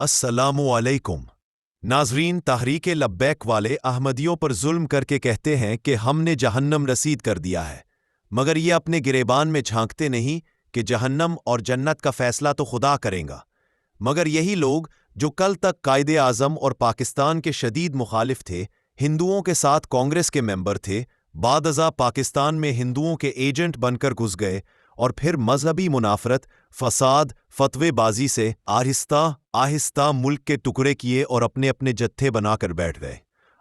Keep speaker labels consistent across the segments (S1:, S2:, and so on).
S1: السلام علیکم ناظرین، تحریک لبیک والے احمدیوں پر ظلم کر کے کہتے ہیں کہ ہم نے جہنم رسید کر دیا ہے، مگر یہ اپنے گریبان میں جھانکتے نہیں کہ جہنم اور جنت کا فیصلہ تو خدا کرے گا۔ مگر یہی لوگ جو کل تک قائد اعظم اور پاکستان کے شدید مخالف تھے، ہندوؤں کے ساتھ کانگریس کے ممبر تھے، بعد ازاں پاکستان میں ہندوؤں کے ایجنٹ بن کر گھس گئے اور پھر مذہبی منافرت، فساد، فتوے بازی سے آہستہ آہستہ ملک کے ٹکڑے کیے اور اپنے اپنے جتھے بنا کر بیٹھ گئے۔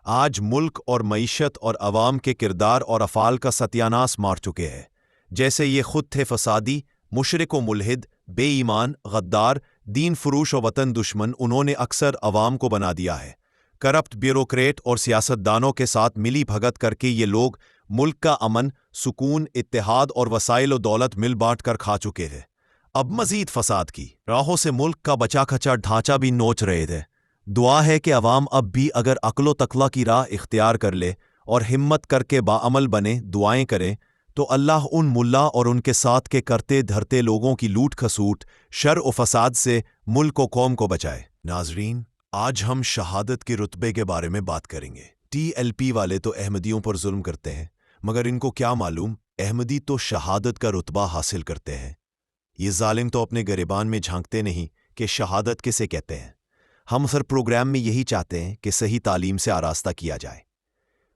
S1: آج ملک اور معیشت اور عوام کے کردار اور افعال کا ستیاناس مار چکے ہیں، جیسے یہ خود تھے فسادی، مشرک و ملحد، بے ایمان، غدار، دین فروش و وطن دشمن۔ انہوں نے اکثر عوام کو بنا دیا ہے۔ کرپٹ بیوروکریٹ اور سیاستدانوں کے ساتھ ملی بھگت کر کے یہ لوگ ملک کا امن، سکون، اتحاد اور وسائل و دولت مل بانٹ کر کھا چکے تھے۔ اب مزید فساد کی راہوں سے ملک کا بچا کھچا ڈھانچہ بھی نوچ رہے تھے۔ دعا ہے کہ عوام اب بھی اگر عقل و تقویٰ کی راہ اختیار کر لے اور ہمت کر کے باعمل بنے، دعائیں کریں، تو اللہ ان ملا اور ان کے ساتھ کے کرتے دھرتے لوگوں کی لوٹ کھسوٹ، شر و فساد سے ملک و قوم کو بچائے۔ ناظرین، آج ہم شہادت کے رتبے کے بارے میں بات کریں گے۔ ٹی ایل پی والے تو احمدیوں پر ظلم کرتے ہیں، مگر ان کو کیا معلوم احمدی تو شہادت کا رتبہ حاصل کرتے ہیں۔ یہ ظالم تو اپنے گریبان میں جھانکتے نہیں کہ شہادت کسے کہتے ہیں۔ ہم ہر پروگرام میں یہی چاہتے ہیں کہ صحیح تعلیم سے آراستہ کیا جائے۔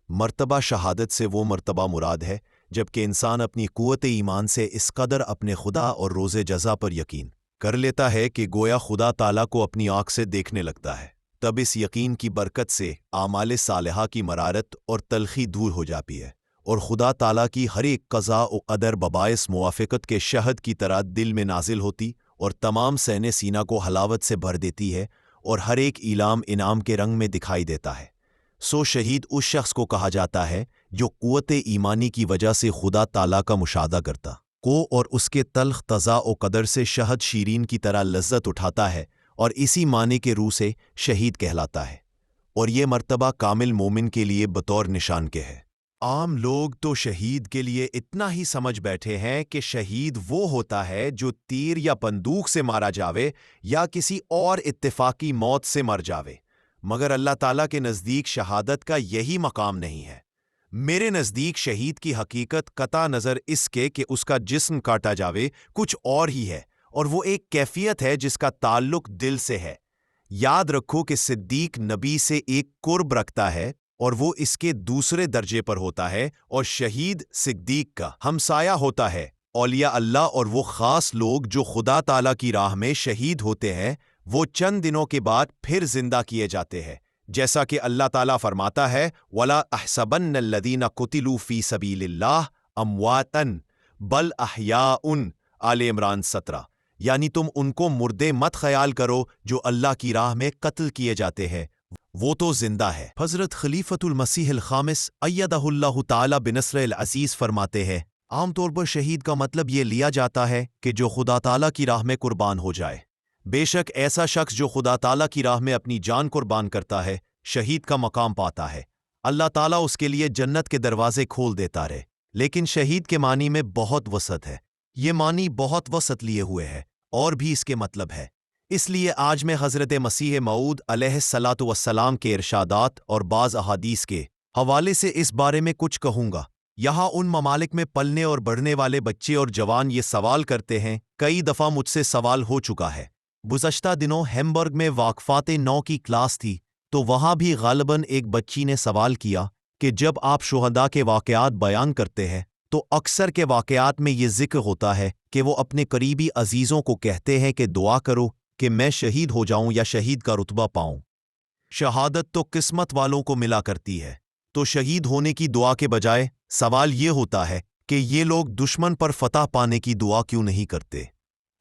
S1: مرتبہ شہادت سے وہ مرتبہ مراد ہے جبکہ انسان اپنی قوت ایمان سے اس قدر اپنے خدا اور روز جزا پر یقین کر لیتا ہے کہ گویا خدا تعالیٰ کو اپنی آنکھ سے دیکھنے لگتا ہے۔ تب اس یقین کی برکت سے اعمال صالحہ کی مرارت اور تلخی دور ہو جاتی ہے، اور خدا تعالیٰ کی ہر ایک قضاء و قدر بباعث موافقت کے شہد کی طرح دل میں نازل ہوتی اور تمام سینہ سینہ کو حلاوت سے بھر دیتی ہے، اور ہر ایک ایلام انعام کے رنگ میں دکھائی دیتا ہے۔ سو شہید اس شخص کو کہا جاتا ہے جو قوت ایمانی کی وجہ سے خدا تعالیٰ کا مشاہدہ کرتا کو اور اس کے تلخ قضاء و قدر سے شہد شیرین کی طرح لذت اٹھاتا ہے، اور اسی معنی کے روح سے شہید کہلاتا ہے، اور یہ مرتبہ کامل مومن کے لیے بطور نشان کے ہے۔ عام لوگ تو شہید کے لیے اتنا ہی سمجھ بیٹھے ہیں کہ شہید وہ ہوتا ہے جو تیر یا بندوق سے مارا جاوے یا کسی اور اتفاقی موت سے مر جاوے، مگر اللہ تعالیٰ کے نزدیک شہادت کا یہی مقام نہیں ہے۔ میرے نزدیک شہید کی حقیقت قطع نظر اس کے کہ اس کا جسم کاٹا جاوے کچھ اور ہی ہے، اور وہ ایک کیفیت ہے جس کا تعلق دل سے ہے۔ یاد رکھو کہ صدیق نبی سے ایک قرب رکھتا ہے اور وہ اس کے دوسرے درجے پر ہوتا ہے، اور شہید صدیق کا ہمسایہ ہوتا ہے۔ اولیاء اللہ اور وہ خاص لوگ جو خدا تعالیٰ کی راہ میں شہید ہوتے ہیں، وہ چند دنوں کے بعد پھر زندہ کیے جاتے ہیں، جیسا کہ اللہ تعالیٰ فرماتا ہے وَلَا أَحْسَبَنَّ الَّذِينَ قُتِلُوا فِي سَبِيلِ اللَّهِ أَمْوَاتًا بَلْ أَحْيَاءٌ آل عمران 17۔ یعنی تم ان کو مردے مت خیال کرو جو اللہ کی راہ میں قتل کیے جاتے ہیں، وہ تو زندہ ہے۔ حضرت خلیفۃ المسیح الخامس ایدہ اللہ تعالی بنصر العزیز فرماتے ہیں، عام طور پر شہید کا مطلب یہ لیا جاتا ہے کہ جو خدا تعالیٰ کی راہ میں قربان ہو جائے۔ بے شک ایسا شخص جو خدا تعالیٰ کی راہ میں اپنی جان قربان کرتا ہے، شہید کا مقام پاتا ہے۔ اللہ تعالیٰ اس کے لیے جنت کے دروازے کھول دیتا رہے۔ لیکن شہید کے معنی میں بہت وسعت ہے، یہ معنی بہت وسعت لیے ہوئے ہے، اور بھی اس کے مطلب ہے۔ اس لیے آج میں حضرت مسیح موعود علیہ الصلاۃ والسلام کے ارشادات اور بعض احادیث کے حوالے سے اس بارے میں کچھ کہوں گا۔ یہاں ان ممالک میں پلنے اور بڑھنے والے بچے اور جوان یہ سوال کرتے ہیں، کئی دفعہ مجھ سے سوال ہو چکا ہے۔ گزشتہ دنوں ہیمبرگ میں واقفات 9 کی کلاس تھی، تو وہاں بھی غالباً ایک بچی نے سوال کیا کہ جب آپ شہداء کے واقعات بیان کرتے ہیں تو اکثر کے واقعات میں یہ ذکر ہوتا ہے کہ وہ اپنے قریبی عزیزوں کو کہتے ہیں کہ دعا کرو کہ میں شہید ہو جاؤں یا شہید کا رتبہ پاؤں۔ شہادت تو قسمت والوں کو ملا کرتی ہے، تو شہید ہونے کی دعا کے بجائے سوال یہ ہوتا ہے کہ یہ لوگ دشمن پر فتح پانے کی دعا کیوں نہیں کرتے؟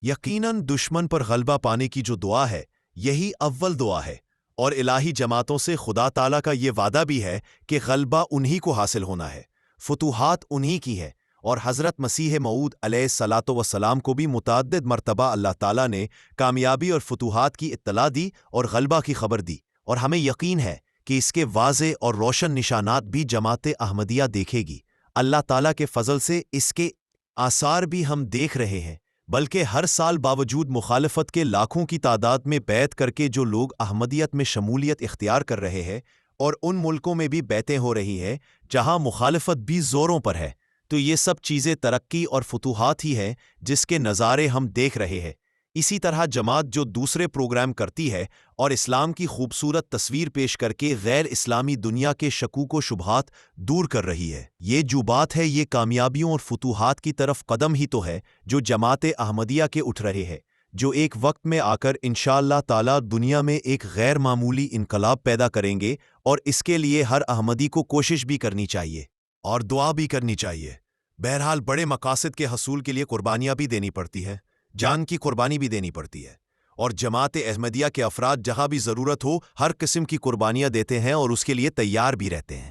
S1: یقیناً دشمن پر غلبہ پانے کی جو دعا ہے، یہی اول دعا ہے، اور الہی جماعتوں سے خدا تعالیٰ کا یہ وعدہ بھی ہے کہ غلبہ انہی کو حاصل ہونا ہے، فتوحات انہی کی ہے۔ اور حضرت مسیح موعود علیہ الصلاۃ والسلام کو بھی متعدد مرتبہ اللہ تعالیٰ نے کامیابی اور فتوحات کی اطلاع دی اور غلبہ کی خبر دی، اور ہمیں یقین ہے کہ اس کے واضح اور روشن نشانات بھی جماعت احمدیہ دیکھے گی۔ اللہ تعالیٰ کے فضل سے اس کے آثار بھی ہم دیکھ رہے ہیں۔ بلکہ ہر سال باوجود مخالفت کے لاکھوں کی تعداد میں بیعت کر کے جو لوگ احمدیت میں شمولیت اختیار کر رہے ہیں، اور ان ملکوں میں بھی بیعتیں ہو رہی ہیں جہاں مخالفت بھی زوروں پر ہے، تو یہ سب چیزیں ترقی اور فتوحات ہی ہیں جس کے نظارے ہم دیکھ رہے ہیں۔ اسی طرح جماعت جو دوسرے پروگرام کرتی ہے اور اسلام کی خوبصورت تصویر پیش کر کے غیر اسلامی دنیا کے شکوک و شبہات دور کر رہی ہے، یہ جو بات ہے یہ کامیابیوں اور فتوحات کی طرف قدم ہی تو ہے جو جماعت احمدیہ کے اٹھ رہے ہیں، جو ایک وقت میں آ کر انشاءاللہ تعالی دنیا میں ایک غیر معمولی انقلاب پیدا کریں گے، اور اس کے لیے ہر احمدی کو کوشش بھی کرنی چاہیے اور دعا بھی کرنی چاہیے۔ بہرحال بڑے مقاصد کے حصول کے لیے قربانیاں بھی دینی پڑتی ہیں، جان کی قربانی بھی دینی پڑتی ہے، اور جماعت احمدیہ کے افراد جہاں بھی ضرورت ہو ہر قسم کی قربانیاں دیتے ہیں اور اس کے لیے تیار بھی رہتے ہیں۔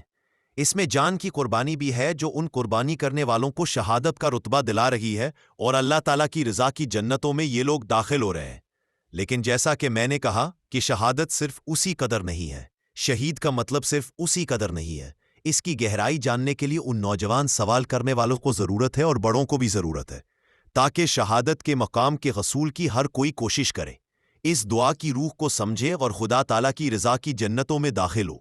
S1: اس میں جان کی قربانی بھی ہے جو ان قربانی کرنے والوں کو شہادت کا رتبہ دلا رہی ہے، اور اللہ تعالیٰ کی رضا کی جنتوں میں یہ لوگ داخل ہو رہے ہیں۔ لیکن جیسا کہ میں نے کہا کہ شہادت صرف اسی قدر نہیں ہے، شہید کا مطلب صرف اسی قدر نہیں ہے۔ اس کی گہرائی جاننے کے لیے ان نوجوان سوال کرنے والوں کو ضرورت ہے اور بڑوں کو بھی ضرورت ہے، تاکہ شہادت کے مقام کے حصول کی ہر کوئی کوشش کرے، اس دعا کی روح کو سمجھے اور خدا تعالیٰ کی رضا کی جنتوں میں داخل ہو۔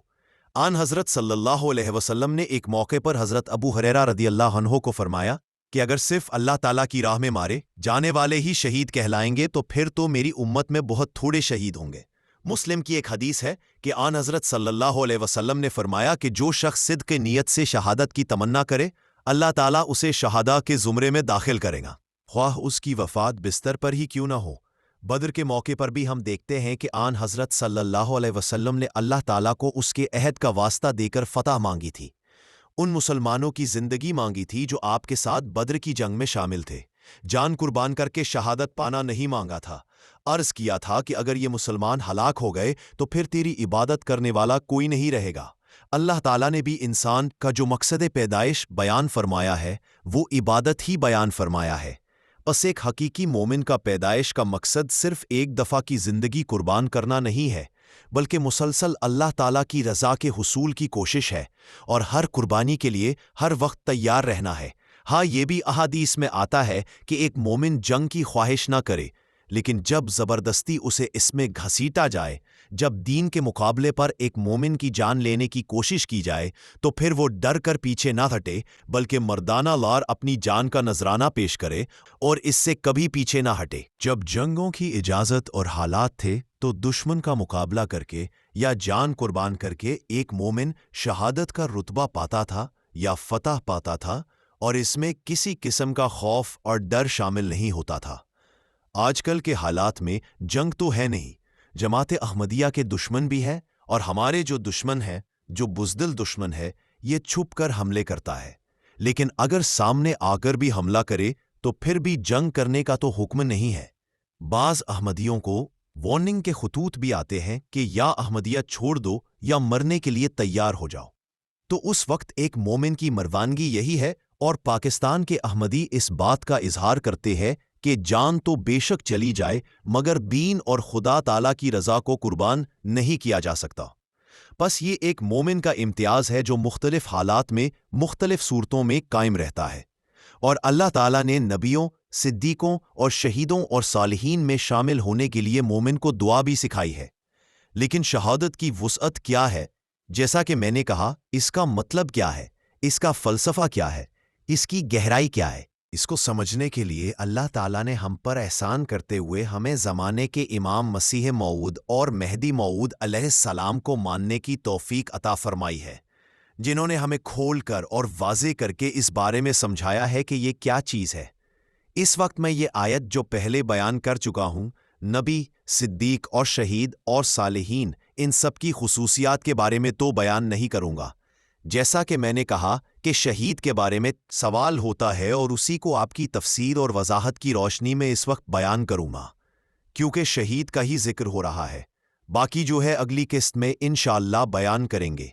S1: آن حضرت صلی اللہ علیہ وسلم نے ایک موقع پر حضرت ابو ہریرہ رضی اللہ عنہ کو فرمایا کہ اگر صرف اللہ تعالیٰ کی راہ میں مارے جانے والے ہی شہید کہلائیں گے تو پھر تو میری امت میں بہت تھوڑے شہید ہوں گے۔ مسلم کی ایک حدیث ہے کہ آن حضرت صلی اللہ علیہ وسلم نے فرمایا کہ جو شخص صدق کی نیت سے شہادت کی تمنا کرے اللہ تعالیٰ اسے شہداء کے زمرے میں داخل کرے گا، خواہ اس کی وفات بستر پر ہی کیوں نہ ہو۔ بدر کے موقع پر بھی ہم دیکھتے ہیں کہ آن حضرت صلی اللہ علیہ وسلم نے اللہ تعالیٰ کو اس کے عہد کا واسطہ دے کر فتح مانگی تھی، ان مسلمانوں کی زندگی مانگی تھی جو آپ کے ساتھ بدر کی جنگ میں شامل تھے، جان قربان کر کے شہادت پانا نہیں مانگا تھا۔ عرض کیا تھا کہ اگر یہ مسلمان ہلاک ہو گئے تو پھر تیری عبادت کرنے والا کوئی نہیں رہے گا۔ اللہ تعالیٰ نے بھی انسان کا جو مقصد پیدائش بیان فرمایا ہے وہ عبادت ہی بیان فرمایا ہے۔ بس ایک حقیقی مومن کا پیدائش کا مقصد صرف ایک دفعہ کی زندگی قربان کرنا نہیں ہے، بلکہ مسلسل اللہ تعالیٰ کی رضا کے حصول کی کوشش ہے، اور ہر قربانی کے لیے ہر وقت تیار رہنا ہے۔ ہاں، یہ بھی احادیث میں آتا ہے کہ ایک مومن جنگ کی خواہش نہ کرے، لیکن جب زبردستی اسے اس میں گھسیٹا جائے، جب دین کے مقابلے پر ایک مومن کی جان لینے کی کوشش کی جائے تو پھر وہ ڈر کر پیچھے نہ ہٹے، بلکہ مردانہ لار اپنی جان کا نذرانہ پیش کرے اور اس سے کبھی پیچھے نہ ہٹے۔ جب جنگوں کی اجازت اور حالات تھے تو دشمن کا مقابلہ کر کے یا جان قربان کر کے ایک مومن شہادت کا رتبہ پاتا تھا یا فتح پاتا تھا، اور اس میں کسی قسم کا خوف اور ڈر شامل نہیں ہوتا تھا۔ آج کل کے حالات میں جنگ تو ہے نہیں، جماعت احمدیہ کے دشمن بھی ہے، اور ہمارے جو دشمن ہے، جو بزدل دشمن ہے، یہ چھپ کر حملے کرتا ہے، لیکن اگر سامنے آ کر بھی حملہ کرے تو پھر بھی جنگ کرنے کا تو حکم نہیں ہے۔ بعض احمدیوں کو وارننگ کے خطوط بھی آتے ہیں کہ یا احمدیہ چھوڑ دو یا مرنے کے لیے تیار ہو جاؤ، تو اس وقت ایک مومن کی مروانگی یہی ہے، اور پاکستان کے احمدی اس بات کا اظہار کرتے ہیں کہ جان تو بے شک چلی جائے مگر دین اور خدا تعالیٰ کی رضا کو قربان نہیں کیا جا سکتا۔ بس یہ ایک مومن کا امتیاز ہے جو مختلف حالات میں مختلف صورتوں میں قائم رہتا ہے، اور اللہ تعالیٰ نے نبیوں، صدیقوں اور شہیدوں اور صالحین میں شامل ہونے کے لیے مومن کو دعا بھی سکھائی ہے۔ لیکن شہادت کی وسعت کیا ہے؟ جیسا کہ میں نے کہا، اس کا مطلب کیا ہے، اس کا فلسفہ کیا ہے، اس کی گہرائی کیا ہے؟ اس کو سمجھنے کے لیے اللہ تعالیٰ نے ہم پر احسان کرتے ہوئے ہمیں زمانے کے امام مسیح موعود اور مہدی موعود علیہ السلام کو ماننے کی توفیق عطا فرمائی ہے، جنہوں نے ہمیں کھول کر اور واضح کر کے اس بارے میں سمجھایا ہے کہ یہ کیا چیز ہے۔ اس وقت میں یہ آیت جو پہلے بیان کر چکا ہوں، نبی، صدیق اور شہید اور صالحین، ان سب کی خصوصیات کے بارے میں تو بیان نہیں کروں گا۔ جیسا کہ میں نے کہا کہ شہید کے بارے میں سوال ہوتا ہے، اور اسی کو آپ کی تفسیر اور وضاحت کی روشنی میں اس وقت بیان کروں گا، کیونکہ شہید کا ہی ذکر ہو رہا ہے۔ باقی جو ہے اگلی قسط میں انشاءاللہ بیان کریں گے۔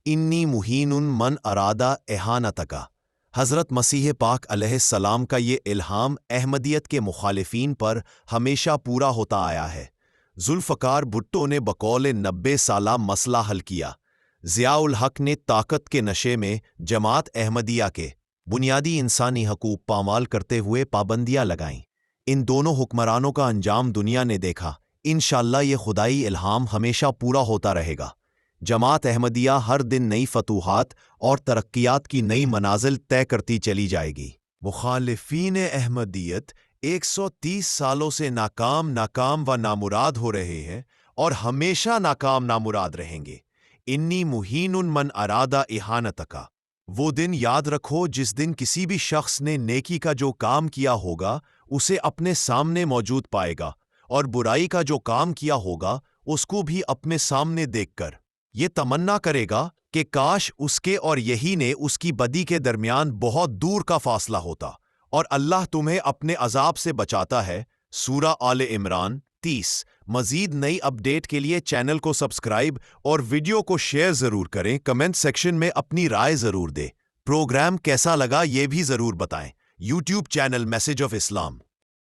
S1: انی مہین من ارادہ احانتک، حضرت مسیح پاک علیہ السلام کا یہ الہام احمدیت کے مخالفین پر ہمیشہ پورا ہوتا آیا ہے۔ ذوالفقار بھٹو نے بقول 90 سالہ مسئلہ حل کیا، ضیاء الحق نے طاقت کے نشے میں جماعت احمدیہ کے بنیادی انسانی حقوق پامال کرتے ہوئے پابندیاں لگائیں، ان دونوں حکمرانوں کا انجام دنیا نے دیکھا، انشاءاللہ یہ خدائی الہام ہمیشہ پورا ہوتا رہے گا۔ جماعت احمدیہ ہر دن نئی فتوحات اور ترقیات کی نئی منازل طے کرتی چلی جائے گی۔ مخالفین احمدیت 130 سالوں سے ناکام و نامراد ہو رہے ہیں اور ہمیشہ ناکام نامراد رہیں گے۔ انی مہین من ارادہ احانتکا، وہ دن یاد رکھو جس دن کسی بھی شخص نے نیکی کا جو کام کیا ہوگا اسے اپنے سامنے موجود پائے گا، اور برائی کا جو کام کیا ہوگا اس کو بھی اپنے سامنے دیکھ کر یہ تمنا کرے گا کہ کاش اس کے اور یہی نے اس کی بدی کے درمیان بہت دور کا فاصلہ ہوتا، اور اللہ تمہیں اپنے عذاب سے بچاتا ہے۔ سورہ آل عمران 30۔ مزید نئی اپڈیٹ کے لیے چینل کو سبسکرائب اور ویڈیو کو شیئر ضرور کریں۔ کمنٹ سیکشن میں اپنی رائے ضرور دیں۔ پروگرام کیسا لگا یہ بھی ضرور بتائیں۔ YouTube channel message of Islam